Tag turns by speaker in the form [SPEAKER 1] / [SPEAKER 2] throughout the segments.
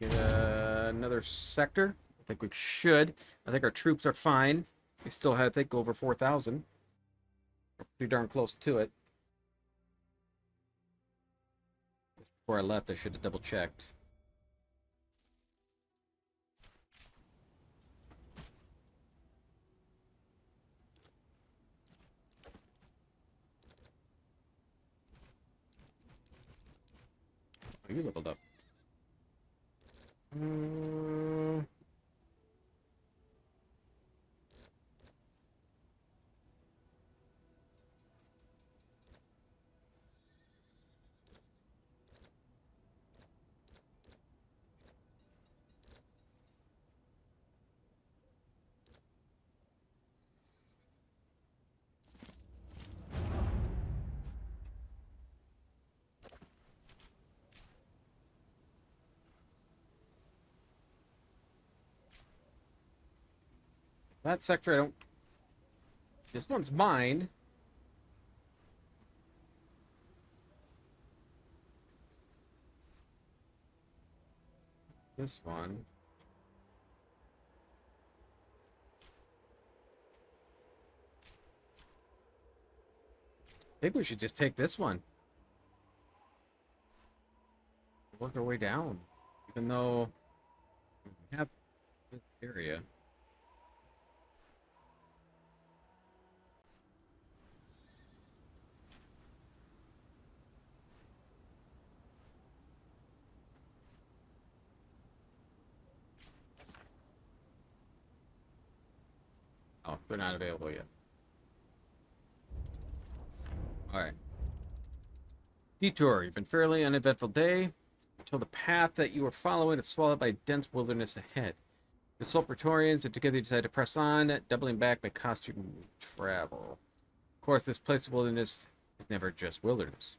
[SPEAKER 1] Get another sector. I think we should. I think our troops are fine. We still had, I think, over 4,000. We're pretty darn close to it. Before I left, I should have double checked. Oh, you leveled up. That sector, I don't. This one's mine. This one. I think we should just take this one. Work our way down. Even though we have this area. Oh, they're not available yet. Alright. Detour. You've been fairly uneventful day until the path that you were following is swallowed by dense wilderness ahead. The Sol Praetorians and together you decide to press on. Doubling back may cost you travel. Of course, this place of wilderness is never just wilderness.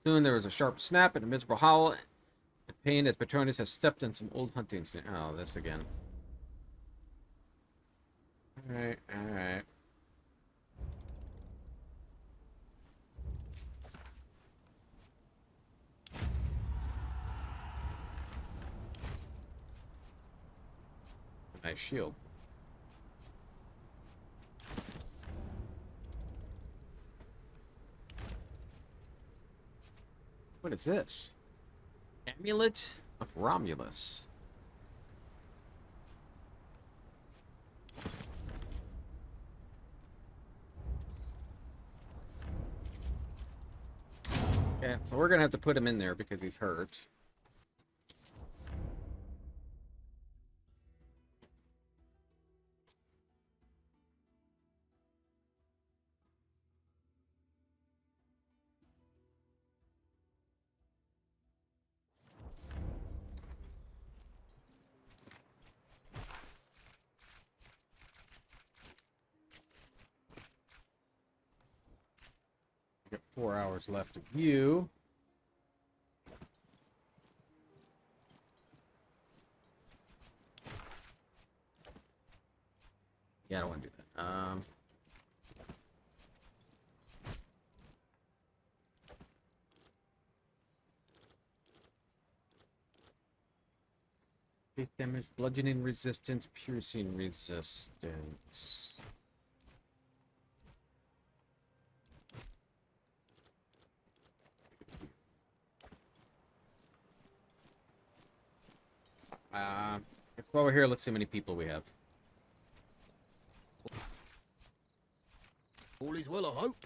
[SPEAKER 1] Soon there was a sharp snap and a miserable howl. The pain as Petronius has stepped in some old hunting snare. Oh, this again. Alright, alright. Nice shield. What is this? Amulet of Romulus. Okay, so we're gonna have to put him in there because he's hurt. We got 4 hours left of you. Yeah, I don't want to do that. Base damage, bludgeoning resistance, piercing resistance. While we're here, let's see how many people we have.
[SPEAKER 2] All is well, I hope.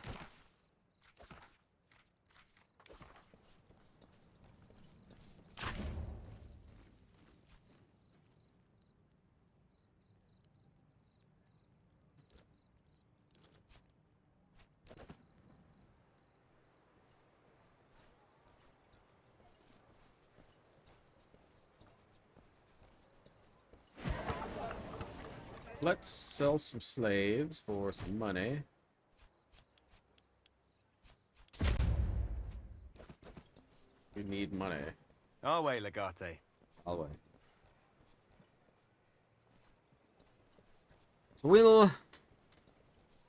[SPEAKER 1] Let's sell some slaves for some money. We need money.
[SPEAKER 2] Our way, Legate.
[SPEAKER 1] All the way. So we'll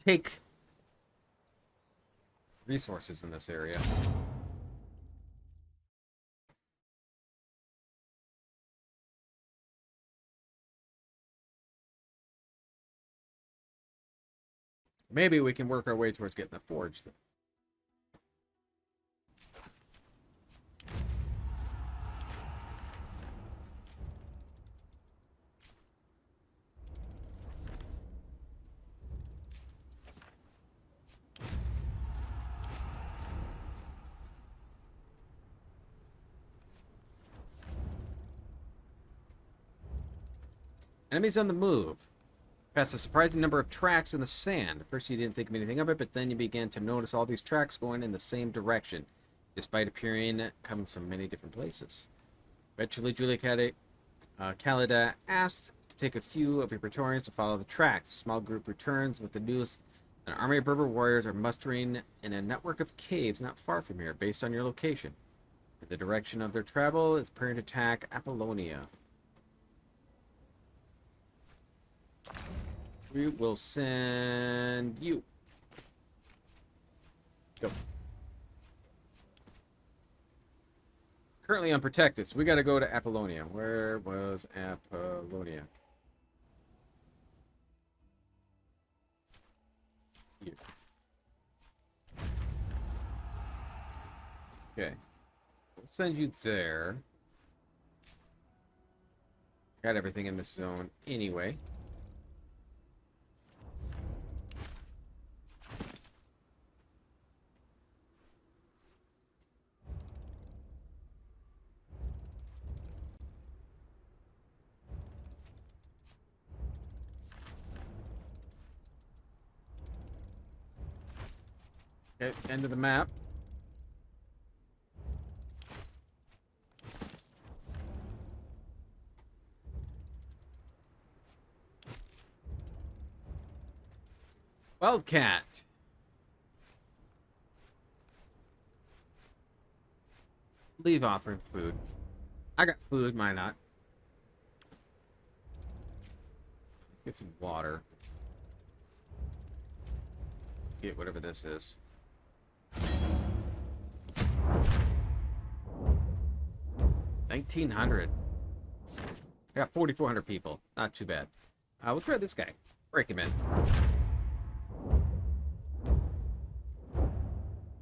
[SPEAKER 1] take resources in this area. Maybe we can work our way towards getting the forge then. Enemies on the move. Passed a surprising number of tracks in the sand. At first you didn't think of anything of it, but then you began to notice all these tracks going in the same direction, despite appearing coming from many different places. Eventually, Calida asked to take a few of your Praetorians to follow the tracks. A small group returns with the news an army of Berber warriors are mustering in a network of caves not far from here, based on your location. The direction of their travel is preparing to attack Apollonia. We will send you. Go. Currently unprotected, so we got to go to Apollonia. Where was Apollonia? Here. Okay. We'll send you there. Got everything in this zone anyway. Okay, end of the map. Wildcat. Leave offering food. I got food, why not? Let's get some water. Let's get whatever this is. 1900. I got 4,400 people. Not too bad. We'll try this guy. Break him in.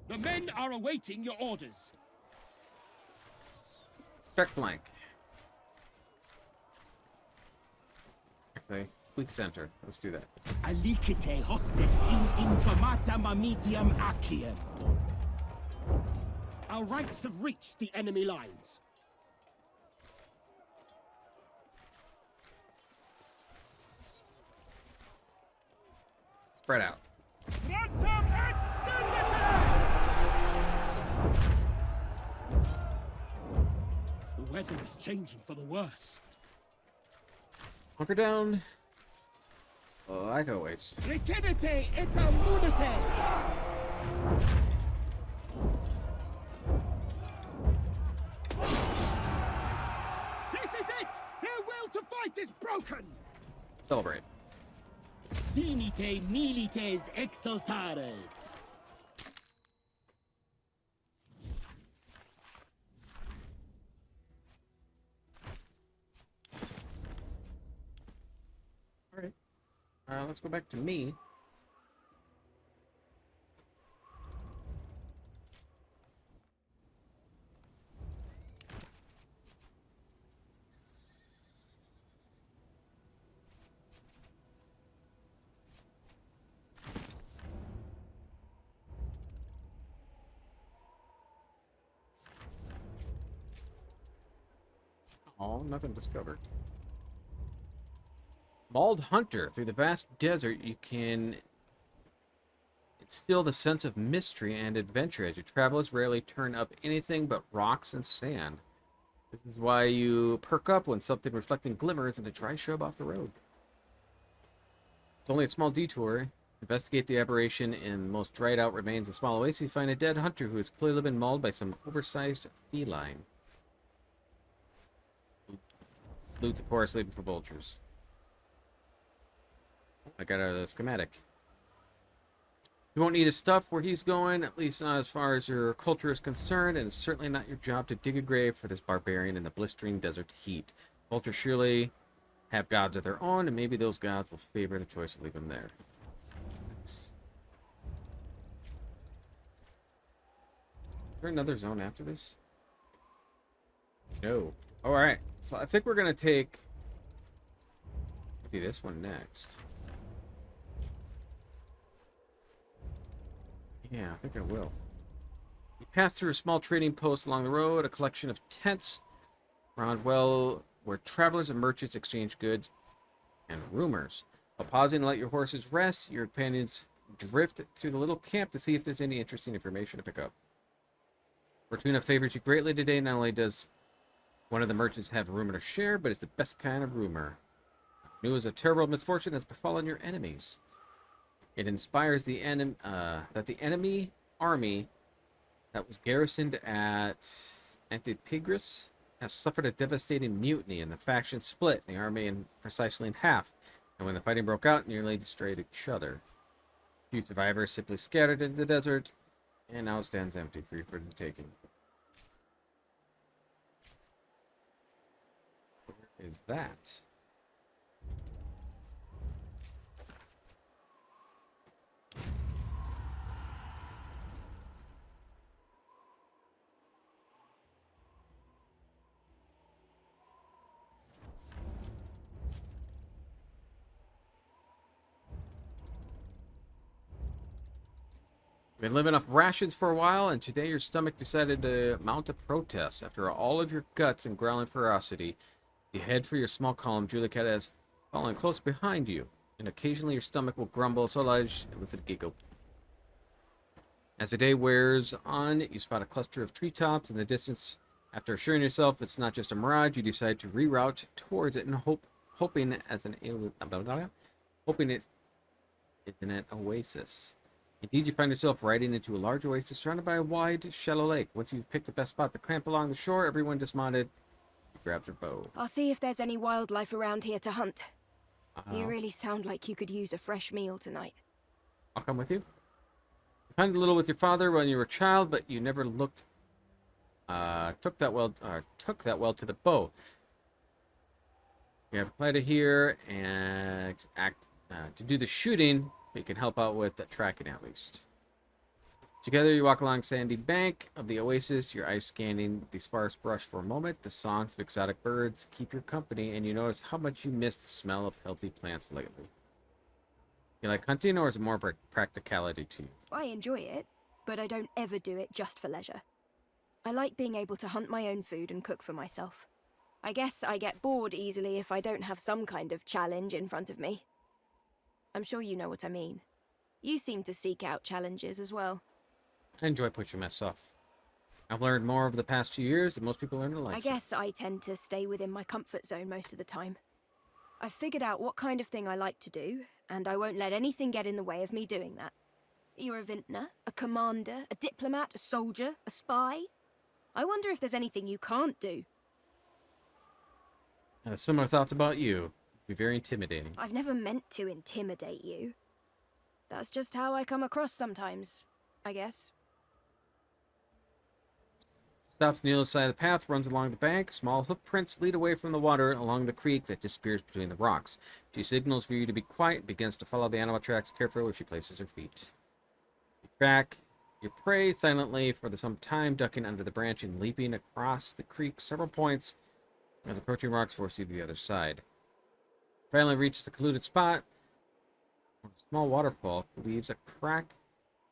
[SPEAKER 3] The men are awaiting your orders.
[SPEAKER 1] Check flank. Okay. Weak center. Let's do that.
[SPEAKER 3] Alicite hostis in informata mamitiam aciem. Our ranks have reached the enemy lines.
[SPEAKER 1] Spread out.
[SPEAKER 3] Quantum extendite! The weather is changing for the worse.
[SPEAKER 1] Hunker down. Like always.
[SPEAKER 3] Recidite et immunite! This is it! Their will to fight is broken!
[SPEAKER 1] Celebrate.
[SPEAKER 3] Sinite milites exultare.
[SPEAKER 1] Alright. Let's go back to me. Oh, nothing discovered. Mauled Hunter. Through the vast desert, you can instill the sense of mystery and adventure as your travelers rarely turn up anything but rocks and sand. This is why you perk up when something reflecting glimmers and a dry shrub off the road. It's only a small detour. Investigate the aberration in most dried out remains of small oasis. You find a dead hunter who has clearly been mauled by some oversized feline. Loot the forest leaving for vultures. I got a schematic. You won't need his stuff where he's going, at least not as far as your culture is concerned, and it's certainly not your job to dig a grave for this barbarian in the blistering desert heat. Vultures surely have gods of their own, and maybe those gods will favor the choice to leave him there. Nice. there another zone after this? No. Alright, so I think we're gonna take maybe this one next. Yeah, I think I will. You pass through a small trading post along the road, a collection of tents around well where travelers and merchants exchange goods and rumors. While pausing to let your horses rest, your companions drift through the little camp to see if there's any interesting information to pick up. Fortuna favors you greatly today. Not only does one of the merchants have a rumor to share, but it's the best kind of rumor. News of terrible misfortune that's befallen your enemies. It inspires the that the enemy army that was garrisoned at Antipygris has suffered a devastating mutiny, and the faction split the army in precisely in half. And when the fighting broke out, nearly destroyed each other. Few survivors simply scattered into the desert, and now it stands empty for the taking. Where is that? Been living off rations for a while, and today your stomach decided to mount a protest. After all of your guts and growling ferocity, you head for your small column. Juliet is following close behind you, and occasionally your stomach will grumble so loud with a giggle. As the day wears on, you spot a cluster of treetops in the distance. After assuring yourself it's not just a mirage, you decide to reroute towards it and hoping it is an oasis. Indeed, you find yourself riding into a large oasis surrounded by a wide, shallow lake. Once you've picked the best spot to camp along the shore, everyone dismounted. You grab your bow.
[SPEAKER 4] I'll see if there's any wildlife around here to hunt. You really sound like you could use a fresh meal tonight.
[SPEAKER 1] I'll come with you. You hunted a little with your father when you were a child, but you never took that well to the bow. You have Clyda here and to do the shooting. You can help out with the tracking at least. Together you walk along sandy bank of the oasis, your eyes scanning the sparse brush for a moment. The songs of exotic birds keep your company, and you notice how much you miss the smell of healthy plants lately. You like hunting, or is it more practicality to you?
[SPEAKER 4] I enjoy it, but I don't ever do it just for leisure. I like being able to hunt my own food and cook for myself. I guess I get bored easily if I don't have some kind of challenge in front of me. I'm sure you know what I mean. You seem to seek out challenges as well.
[SPEAKER 1] I enjoy pushing myself. I've learned more over the past few years than most people learn in life.
[SPEAKER 4] I guess I tend to stay within my comfort zone most of the time. I've figured out what kind of thing I like to do, and I won't let anything get in the way of me doing that. You're a vintner, a commander, a diplomat, a soldier, a spy. I wonder if there's anything you can't do.
[SPEAKER 1] Similar thoughts about you. Be very intimidating.
[SPEAKER 4] I've never meant to intimidate you. That's just how I come across sometimes, I guess.
[SPEAKER 1] Stops on the other side of the path, runs along the bank. Small hoof prints lead away from the water along the creek that disappears between the rocks. She signals for you to be quiet and begins to follow the animal tracks carefully where she places her feet. You track your prey silently for some time, ducking under the branch and leaping across the creek several points as approaching rocks force you to the other side. Finally reaches the secluded spot. A small waterfall leaves a crack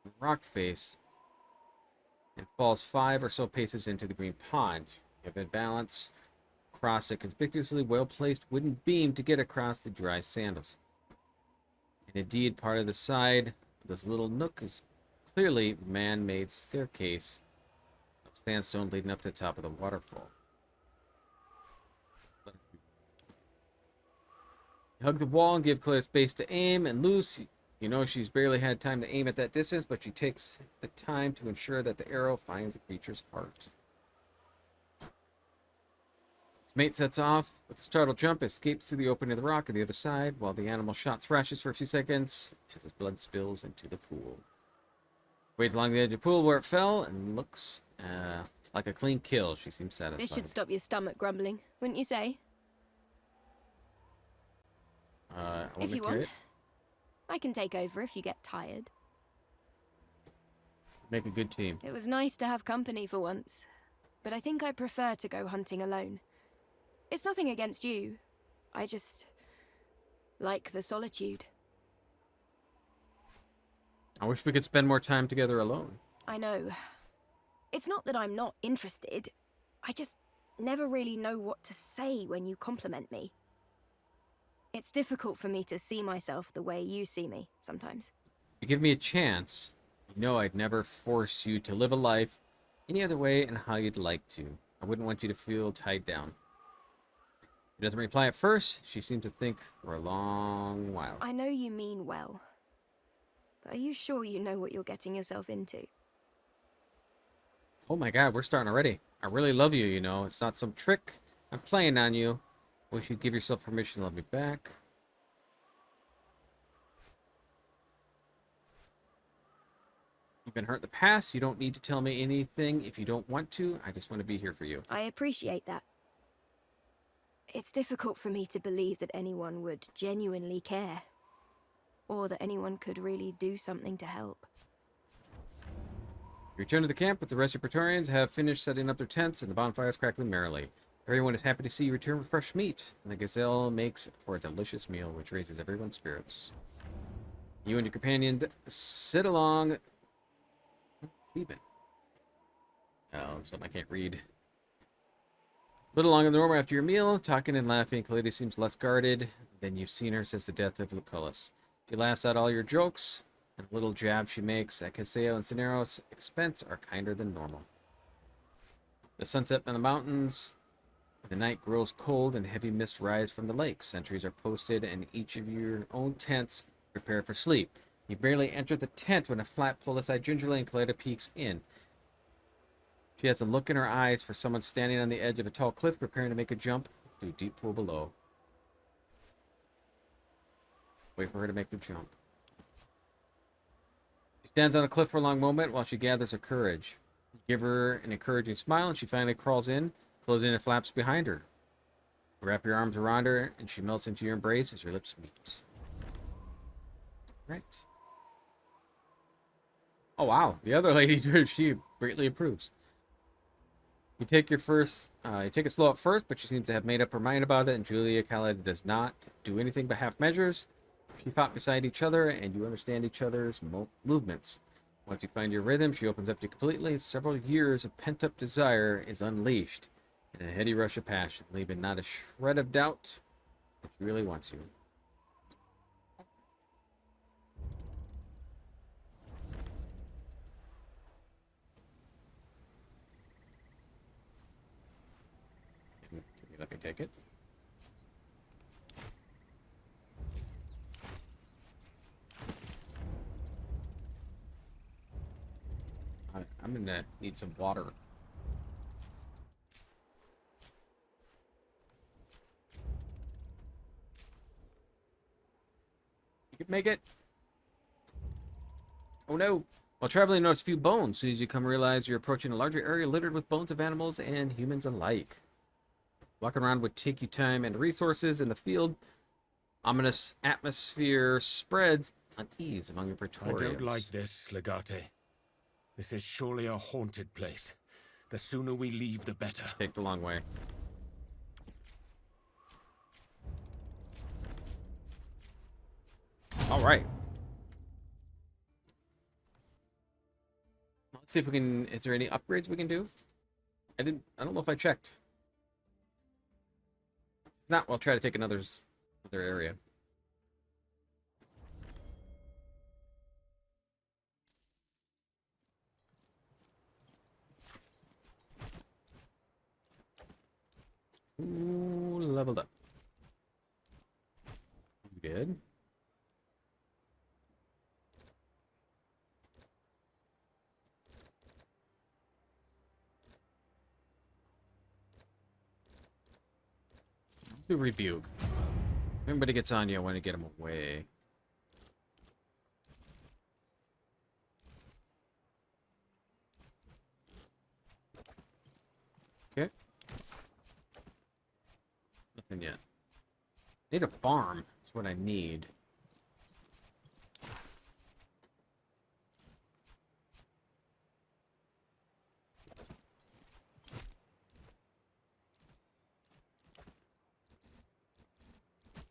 [SPEAKER 1] in the rock face and falls 5 or so paces into the green pond. You have balance across a conspicuously well-placed wooden beam to get across the dry sandals. And indeed, part of the side of this little nook is clearly man-made staircase of sandstone leading up to the top of the waterfall. You hug the wall and give Claire space to aim and loose. You know she's barely had time to aim at that distance, but she takes the time to ensure that the arrow finds the creature's heart. Its mate sets off with a startled jump, escapes through the opening of the rock on the other side, while the animal shot thrashes for a few seconds as its blood spills into the pool. Waits along the edge of the pool where it fell and looks like a clean kill. She seems satisfied.
[SPEAKER 4] This should stop your stomach grumbling, wouldn't you say? If you want. I can take over if you get tired.
[SPEAKER 1] Make a good team.
[SPEAKER 4] It was nice to have company for once, but I think I prefer to go hunting alone. It's nothing against you. I just like the solitude.
[SPEAKER 1] I wish we could spend more time together alone.
[SPEAKER 4] I know. It's not that I'm not interested. I just never really know what to say when you compliment me. It's difficult for me to see myself the way you see me sometimes.
[SPEAKER 1] If you give me a chance, you know I'd never force you to live a life any other way and how you'd like to. I wouldn't want you to feel tied down. She doesn't reply at first. She seems to think for a long while.
[SPEAKER 4] I know you mean well. But are you sure you know what you're getting yourself into?
[SPEAKER 1] Oh my god, we're starting already. I really love you, you know. It's not some trick. I'm playing on you. Wish you'd give yourself permission to love me back. You've been hurt in the past. You don't need to tell me anything if you don't want to. I just want to be here for you.
[SPEAKER 4] I appreciate that. It's difficult for me to believe that anyone would genuinely care. Or that anyone could really do something to help.
[SPEAKER 1] You return to the camp with the rest of your Praetorians have finished setting up their tents and the bonfires crackling merrily. Everyone is happy to see you return with fresh meat, and the gazelle makes for a delicious meal which raises everyone's spirits. You and your companion sit along. Even. Oh, something I can't read. A little longer than normal after your meal, talking and laughing. Kalida seems less guarded than you've seen her since the death of Lucullus. She laughs at all your jokes, and the little jabs she makes at Caseo and Cinero's expense are kinder than normal. The sunset on the mountains, the night grows cold, and heavy mists rise from the lake. Sentries are posted, and each of your own tents prepare for sleep. You barely enter the tent when a flap pulled aside gingerly and Kalida peeks in. She has a look in her eyes for someone standing on the edge of a tall cliff preparing to make a jump to a deep pool below. Wait for her to make the jump. She stands on the cliff for a long moment while she gathers her courage. You give her an encouraging smile and she finally crawls in, closing the flaps behind her. You wrap your arms around her and she melts into your embrace as your lips meet. Right. Oh wow, the other lady, she greatly approves. You take a slow at first, but she seems to have made up her mind about it, and Julia Khaled does not do anything but half measures. She fought beside each other, and you understand each other's movements. Once you find your rhythm, she opens up to you completely, and several years of pent-up desire is unleashed in a heady rush of passion, leaving not a shred of doubt that she really wants you. Let me take it. I'm gonna need some water. You can make it. Oh no. While traveling, you notice a few bones. As soon as you come to realize you're approaching a larger area littered with bones of animals and humans alike. Walking around would take you time and resources in the field. Ominous atmosphere spreads unease among your
[SPEAKER 3] I
[SPEAKER 1] Praetorians.
[SPEAKER 3] don't like this, Legate. This is surely a haunted place. The sooner we leave, the better.
[SPEAKER 1] Take the long way. All right. Let's see if we can. Is there any upgrades we can do? I don't know if I checked. If not, we'll try to take another area. Ooh, leveled up. You did. Do rebuke. If anybody gets on you, I want to get them away. Okay. Nothing yet. Need a farm. That's what I need.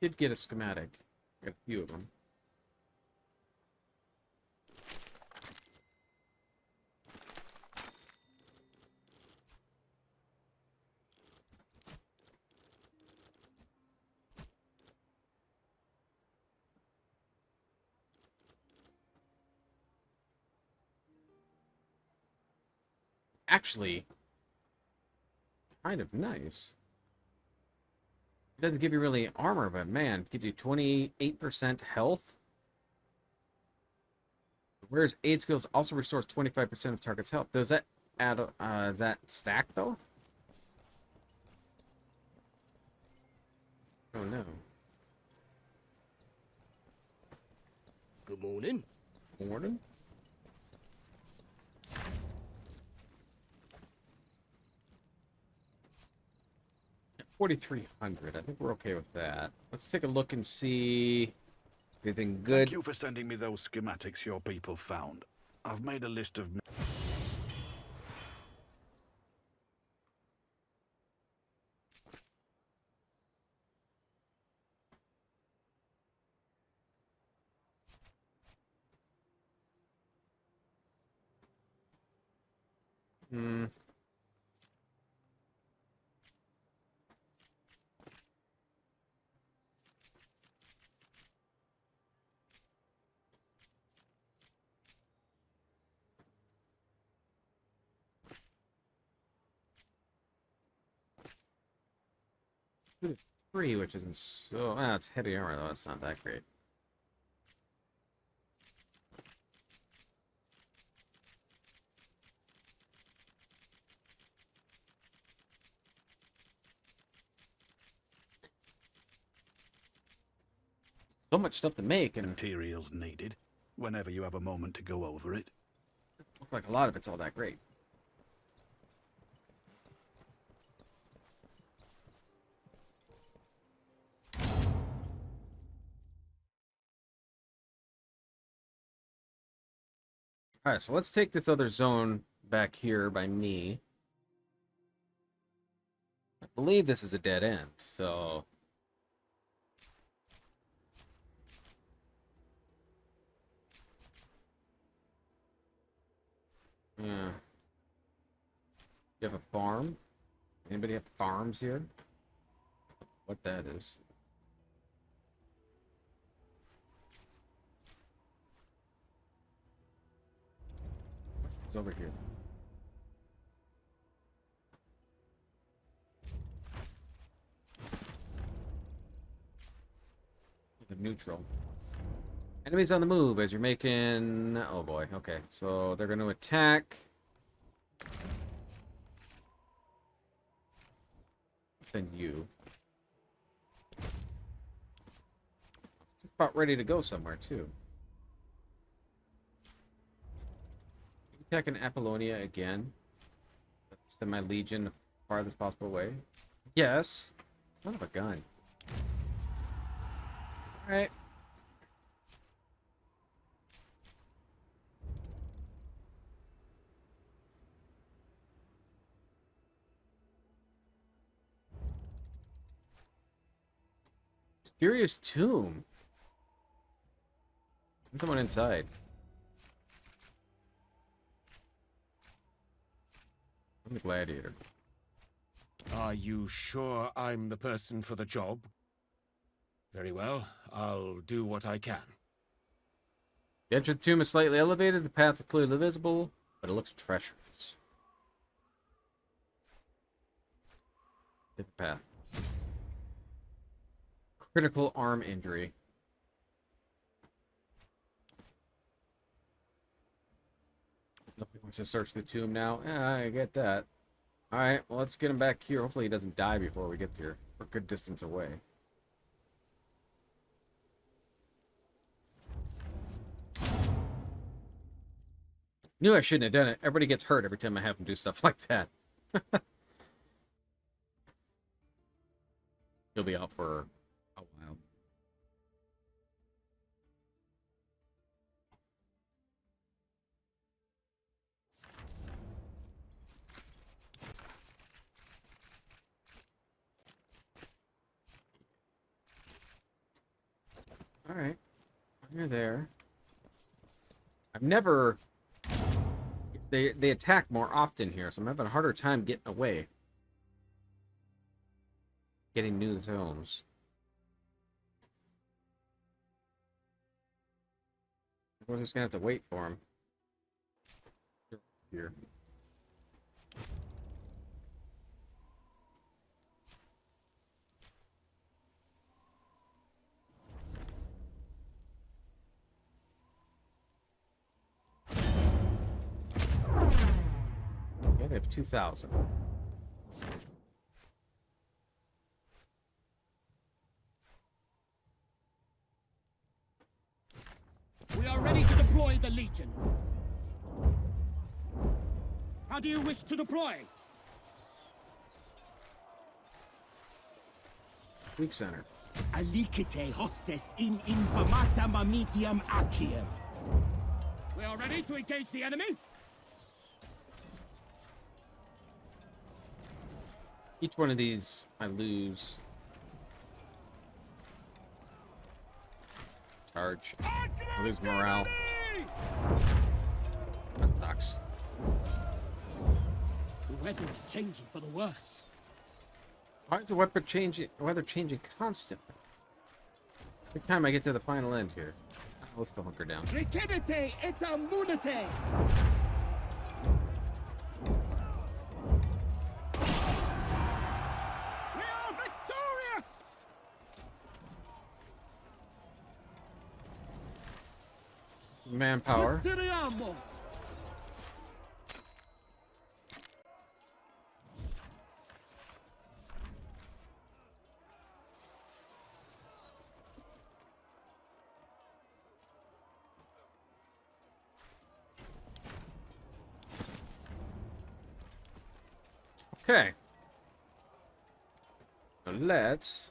[SPEAKER 1] Did get a schematic. Got a few of them. Actually, kind of nice. It doesn't give you really armor, but man, it gives you 28% health. Whereas aid skills also restores 25% of target's health. Does that add that stack though? Oh no.
[SPEAKER 2] Good morning.
[SPEAKER 1] Warden? At 4,300. I think we're okay with that. Let's take a look and see anything good.
[SPEAKER 5] Thank you for sending me those schematics your people found. I've made a list of...
[SPEAKER 1] Hmm. Three, which isn't so. Ah, it's heavy armor though. It's not that great. So much stuff to make, and
[SPEAKER 5] materials needed, whenever you have a moment to go over it.
[SPEAKER 1] look like a lot of it's all that great. Alright, so let's take this other zone back here by me. I believe this is a dead end, so... Yeah. You have a farm? Anybody have farms here? What that is? It's over here. The neutral. Enemies on the move as you're making... Oh boy, okay. So they're going to attack. Then you. It's about ready to go somewhere, too. Attacking Apollonia again. Let's send my legion the farthest possible away. Yes. Son of a gun. Alright. Mysterious tomb. Send someone inside. I'm the gladiator.
[SPEAKER 3] Are you sure I'm the person for the job? Very well, I'll do what I can.
[SPEAKER 1] The entrance tomb is slightly elevated. The path is clearly visible, but it looks treacherous. Different path. Critical arm injury. Nobody wants to search the tomb now. Yeah, I get that. Alright, well, let's get him back here. Hopefully he doesn't die before we get there. We're a good distance away. Knew I shouldn't have done it. Everybody gets hurt every time I have them do stuff like that. He'll be out for a while. Alright. You're there. I've never... They attack more often here, so I'm having a harder time getting away. Getting new zones. We're just gonna have to wait for him. Here. Yeah, they have 2,000.
[SPEAKER 2] We are ready to deploy the Legion. How do you wish to deploy?
[SPEAKER 1] Weak center.
[SPEAKER 2] Alicite hostes in infamata mamitiam aciem. We are ready to engage the enemy.
[SPEAKER 1] Each one of these, I lose. Charge. I lose morale. That sucks.
[SPEAKER 2] The weather is changing for the worse.
[SPEAKER 1] Why is the weather changing constantly? Every time I get to the final end here. I'll still hunker down.
[SPEAKER 2] Recidite et immunite. We are victorious!
[SPEAKER 1] Manpower.
[SPEAKER 2] Siriamo.
[SPEAKER 1] Okay. So let's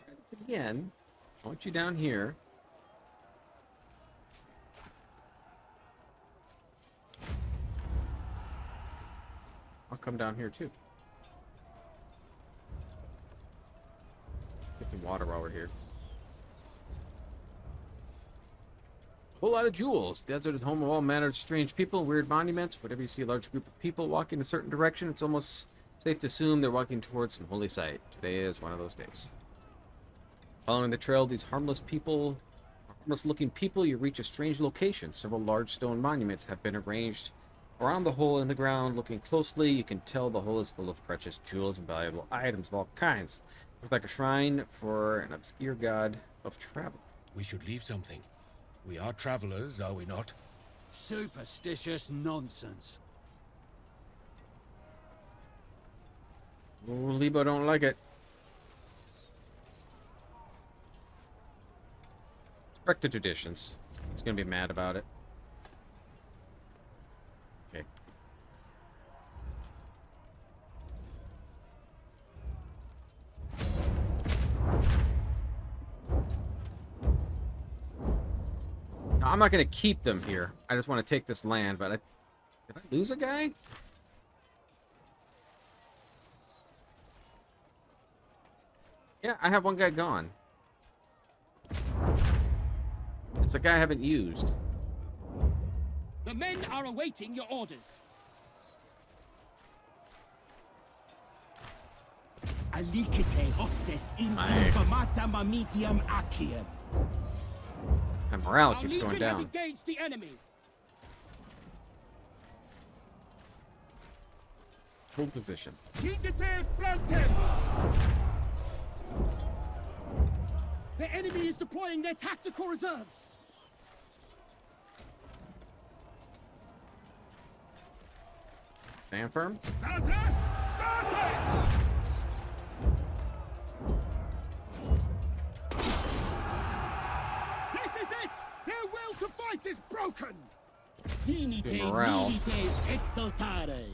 [SPEAKER 1] try this again. I want you down here. I'll come down here too. Get some water while we're here. Whole lot of jewels. Desert is home of all manner of strange people, weird monuments. Whenever you see a large group of people walking a certain direction, it's almost safe to assume they're walking towards some holy site. Today is one of those days. Following the trail of these harmless-looking people, you reach a strange location. Several large stone monuments have been arranged around the hole in the ground. Looking closely, you can tell the hole is full of precious jewels and valuable items of all kinds. Looks like a shrine for an obscure god of travel.
[SPEAKER 3] We should leave something. We are travelers, are we not?
[SPEAKER 2] Superstitious nonsense.
[SPEAKER 1] Oh, Lebo don't like it. Respect the traditions. He's gonna be mad about it. Okay. No, I'm not gonna keep them here. I just want to take this land, but did I lose a guy? Yeah, I have one guy gone. It's a guy I haven't used.
[SPEAKER 2] The men are awaiting your orders. Alicite hostes in infamata mamitiam aciem.
[SPEAKER 1] My morale
[SPEAKER 2] Our
[SPEAKER 1] keeps
[SPEAKER 2] Legion
[SPEAKER 1] going
[SPEAKER 2] has
[SPEAKER 1] down.
[SPEAKER 2] engaged the enemy.
[SPEAKER 1] Hold position.
[SPEAKER 2] Hingete frontem. The enemy is deploying their tactical reserves.
[SPEAKER 1] Stand firm.
[SPEAKER 2] Starte! Starte! This is it! Their will to fight is broken! Finite
[SPEAKER 1] morale.
[SPEAKER 2] milites exultare.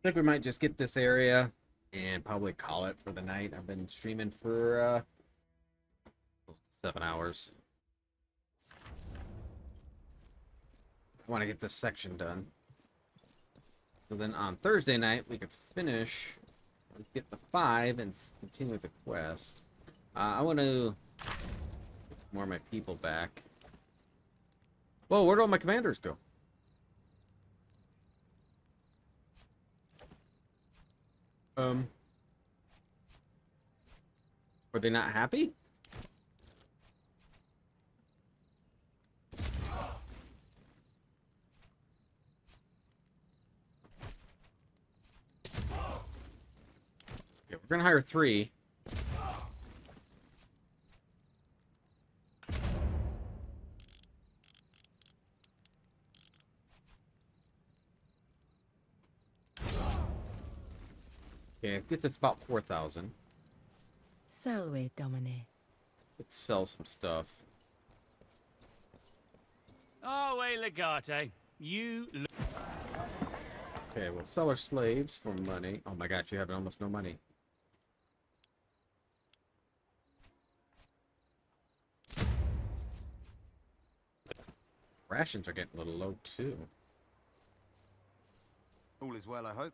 [SPEAKER 1] think we might just get this area and probably call it for the night. I've been streaming for 7 hours. I want to get this section done. So then on Thursday night, we could finish, get the 5 and continue with the quest. I want to get more of my people back. Whoa, where'd all my commanders go? Were they not happy? Okay, we're gonna hire 3. Okay, it gets us about 4,000.
[SPEAKER 6] Salve, Domine.
[SPEAKER 1] Let's sell some stuff.
[SPEAKER 7] Oh, hey, Legate. You look.
[SPEAKER 1] Okay, we'll sell our slaves for money. Oh my gosh, you have almost no money. Rations are getting a little low too.
[SPEAKER 8] All is well, I hope.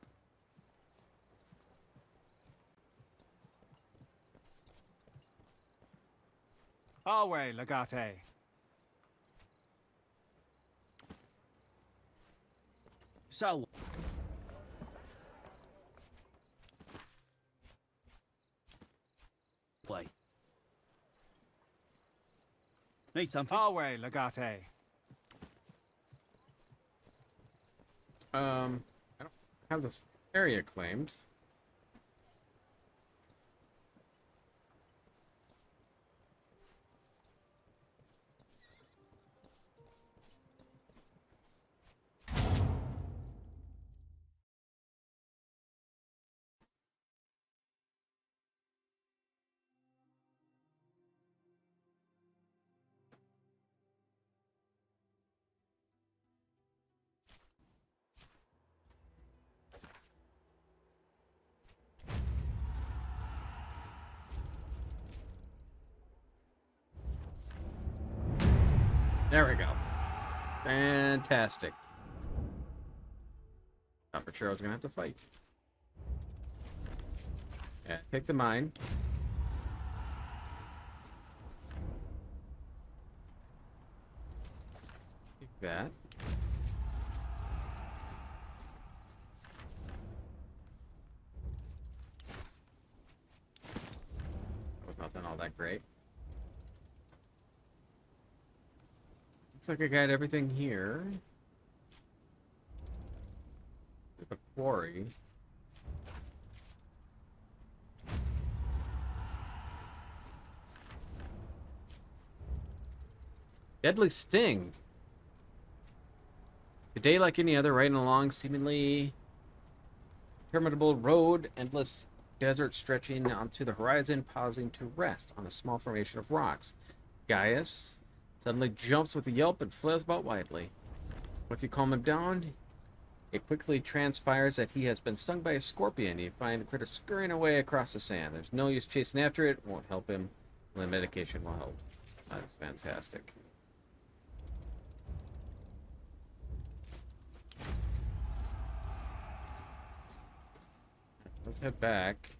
[SPEAKER 7] Our way, Legate.
[SPEAKER 2] So, play. Need something?
[SPEAKER 7] Our way, Legate.
[SPEAKER 1] I don't have this area claimed. There we go. Fantastic. Not for sure I was gonna have to fight. Yeah, take the mine. Take that. That was nothing all that great. Looks like I got everything here. There's a quarry. Deadly Sting. A day like any other, riding along seemingly interminable road, endless desert stretching onto the horizon, pausing to rest on a small formation of rocks. Gaius suddenly jumps with a yelp and flails about wildly. Once you calm him down, it quickly transpires that he has been stung by a scorpion. You find the critter scurrying away across the sand. There's no use chasing after it. Won't help him. The medication will help. That is fantastic. Let's head back.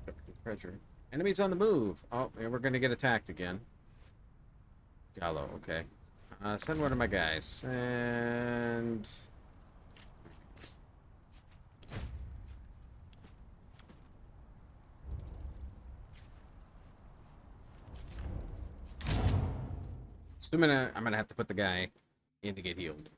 [SPEAKER 1] Let's get the treasure. Enemies on the move. Oh, and we're gonna get attacked again. Gallo, okay. Send one of my guys. And... assuming I'm gonna have to put the guy in to get healed.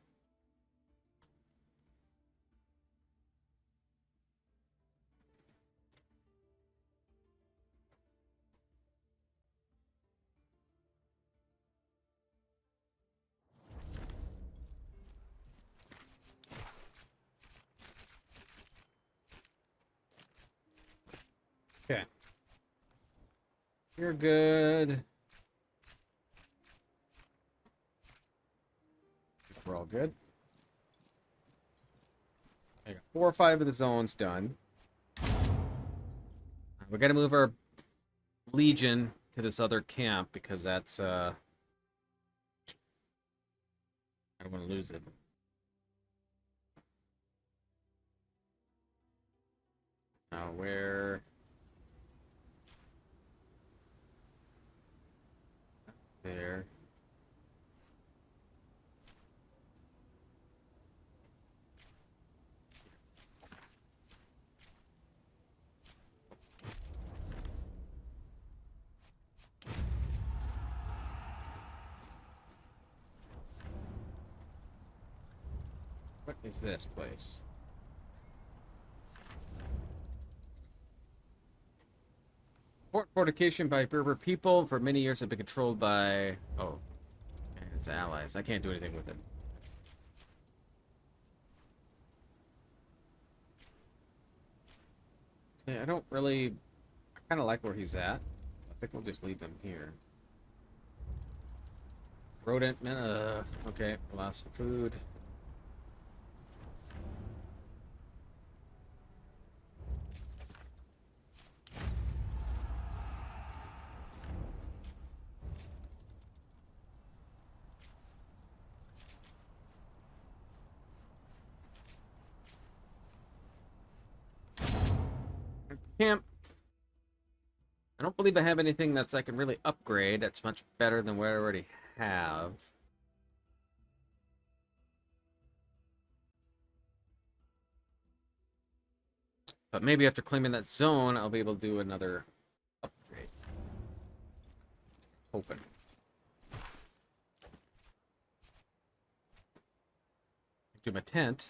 [SPEAKER 1] Okay. You're good. We're all good. 4 or 5 of the zones done. We got to move our legion to this other camp because that's I don't want to lose it. Now where? There. What is this place? Fort fortification by Berber people for many years have been controlled by and its allies. I can't do anything with it. Yeah, I don't really. I kind of like where he's at. I think we'll just leave him here. Rodent. Okay, lost some food. Camp. I don't believe I have anything that's I can really upgrade. That's much better than what I already have. But maybe after claiming that zone, I'll be able to do another upgrade. Hoping. Do my tent.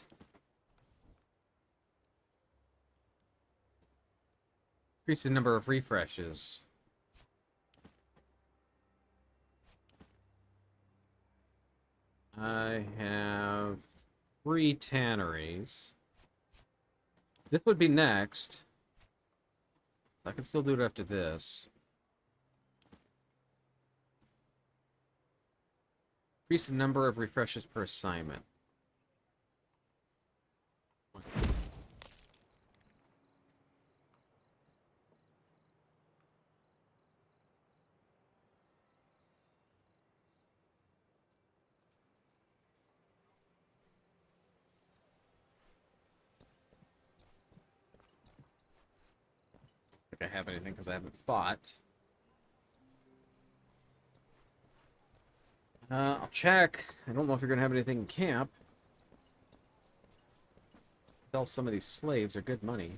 [SPEAKER 1] Increase the number of refreshes. I have 3 tanneries. This would be next. I can still do it after this. Increase the number of refreshes per assignment. I have anything because I haven't fought. I'll check. I don't know if you're going to have anything in camp. Sell some of these slaves. They're good money.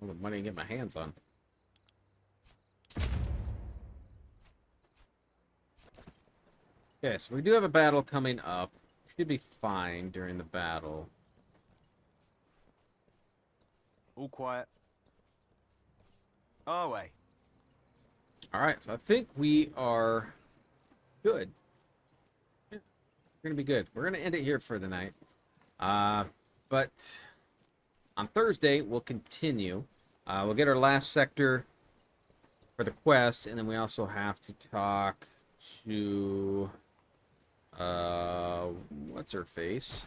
[SPEAKER 1] All the money I can get my hands on. Okay, so we do have a battle coming up. Should be fine during the battle.
[SPEAKER 8] All quiet. Our way.
[SPEAKER 1] Alright, so I think we are good. Yeah, we're going to be good. We're going to end it here for the night. But on Thursday, we'll continue. We'll get our last sector for the quest, and then we also have to talk to... what's her face?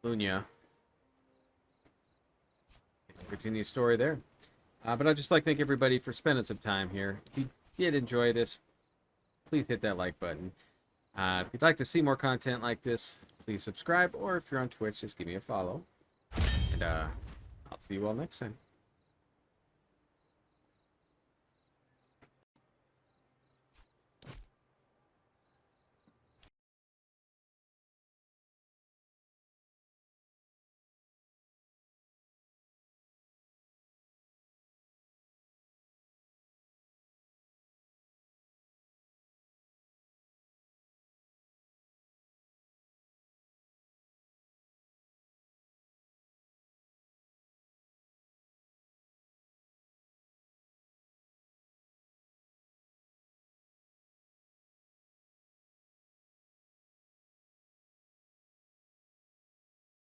[SPEAKER 1] Lunia. Continue the story there. But I'd just like to thank everybody for spending some time here. If you did enjoy this, please hit that like button. If you'd like to see more content like this, please subscribe, or if you're on Twitch, just give me a follow. And I'll see you all next time.